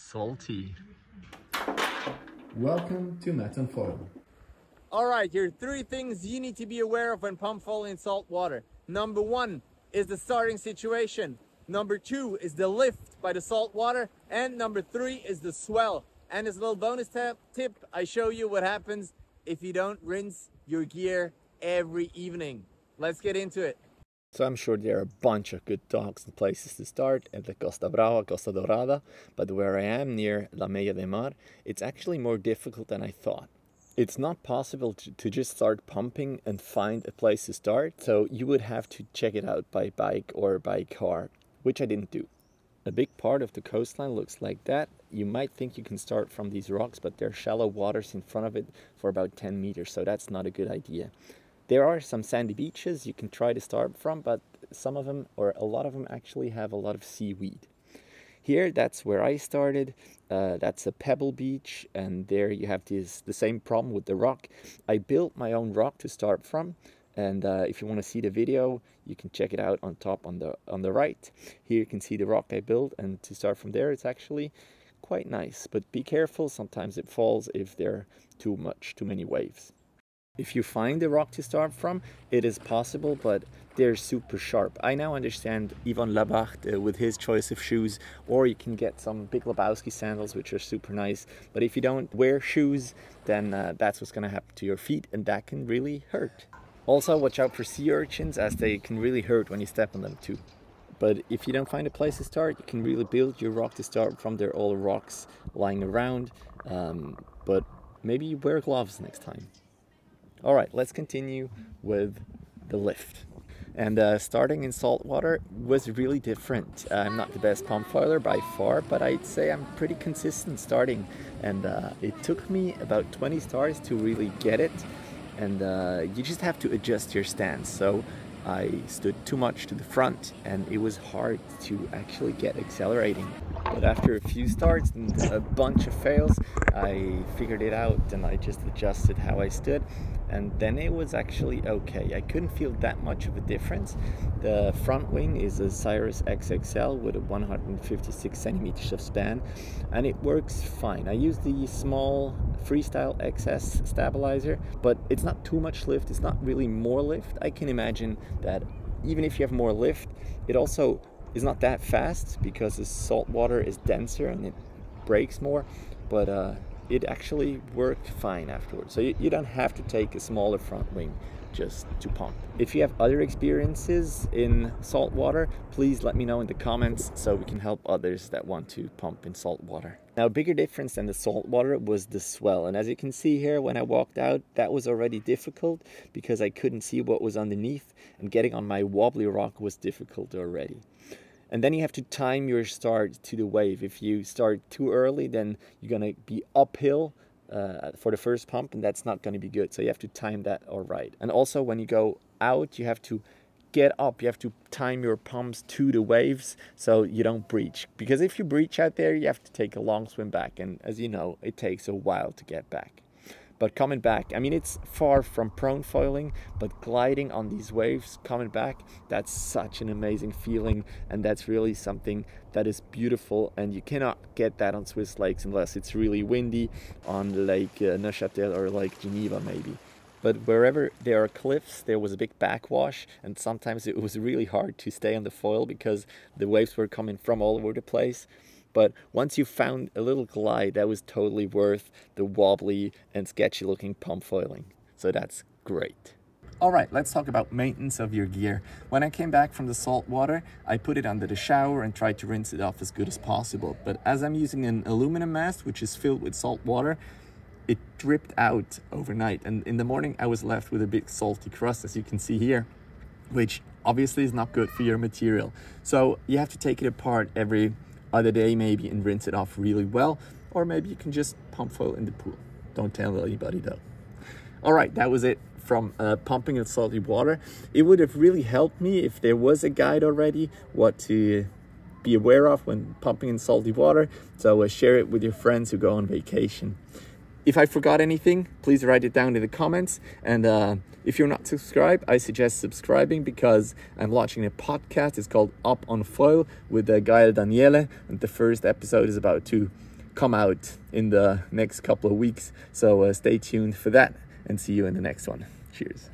salty. Welcome to Mast Aluminium. Alright, here are 3 things you need to be aware of when pump foiling in salt water. Number 1 is the starting situation. Number 2 is the lift by the salt water. And number 3 is the swell. And as a little bonus tip, I show you what happens if you don't rinse your gear every evening. Let's get into it. So I'm sure there are a bunch of good docks and places to start at the Costa Brava, Costa Dorada, but where I am near La Mella de Mar, it's actually more difficult than I thought. It's not possible to just start pumping and find a place to start, so you would have to check it out by bike or by car, which I didn't do. A big part of the coastline looks like that. You might think you can start from these rocks, but there are shallow waters in front of it for about 10 meters, so that's not a good idea. There are some sandy beaches you can try to start from, but some of them, or a lot of them, actually have a lot of seaweed. Here, that's where I started. That's a pebble beach, and there you have the same problem with the rock. I built my own rock to start from, and if you want to see the video, you can check it out on top on the right. Here you can see the rock I built, and to start from there, it's actually quite nice. But be careful, sometimes it falls if there are too many waves. If you find a rock to start from, it is possible, but they're super sharp. I now understand Yvon Labarthe with his choice of shoes, or you can get some Big Lebowski sandals, which are super nice. But if you don't wear shoes, then that's what's going to happen to your feet, and that can really hurt. Also, watch out for sea urchins, as they can really hurt when you step on them too. But if you don't find a place to start, you can really build your rock to start from. There are all rocks lying around, but maybe you wear gloves next time. Alright, let's continue with the lift. And starting in salt water was really different. I'm not the best pump foiler by far, but I'd say I'm pretty consistent starting. And it took me about 20 starts to really get it. And you just have to adjust your stance. So I stood too much to the front, and it was hard to actually get accelerating. But after a few starts and a bunch of fails, I figured it out, and I just adjusted how I stood, and then it was actually okay. I couldn't feel that much of a difference. The front wing is a Sirus XXL with a 156 centimeters of span, and it works fine. I use the small Freestyle XS stabilizer, but it's not too much lift, it's not really more lift. I can imagine that even if you have more lift, it also is not that fast because the salt water is denser and it breaks more, but it actually worked fine afterwards. So you don't have to take a smaller front wing just to pump. If you have other experiences in salt water, please let me know in the comments so we can help others that want to pump in salt water. Now, a bigger difference than the salt water was the swell, and as you can see here, when I walked out, that was already difficult because I couldn't see what was underneath, and getting on my wobbly rock was difficult already. And then you have to time your start to the wave. If you start too early, then you're going to be uphill for the first pump, and that's not going to be good. So you have to time that all right. And also when you go out, you have to get up. You have to time your pumps to the waves so you don't breach. Because if you breach out there, you have to take a long swim back. And as you know, it takes a while to get back. But coming back, I mean, it's far from prone foiling, but gliding on these waves, coming back, that's such an amazing feeling, and that's really something that is beautiful, and you cannot get that on Swiss lakes unless it's really windy on Lake Neuchâtel or Lake Geneva maybe. But wherever there are cliffs, there was a big backwash, and sometimes it was really hard to stay on the foil because the waves were coming from all over the place. But once you found a little glide, that was totally worth the wobbly and sketchy looking pump foiling. So that's great. All right, let's talk about maintenance of your gear. When I came back from the salt water, I put it under the shower and tried to rinse it off as good as possible. But as I'm using an aluminum mast, which is filled with salt water, it dripped out overnight. And in the morning, I was left with a big salty crust, as you can see here, which obviously is not good for your material. So you have to take it apart every other day maybe and rinse it off really well, or maybe you can just pump foil in the pool. Don't tell anybody though. All right, that was it from pumping in salty water. It would have really helped me if there was a guide already what to be aware of when pumping in salty water, so share it with your friends who go on vacation. If I forgot anything, please write it down in the comments. And if you're not subscribed, I suggest subscribing because I'm launching a podcast. It's called Up on Foil with Gael Daniele. And the first episode is about to come out in the next couple of weeks. So stay tuned for that and see you in the next one. Cheers.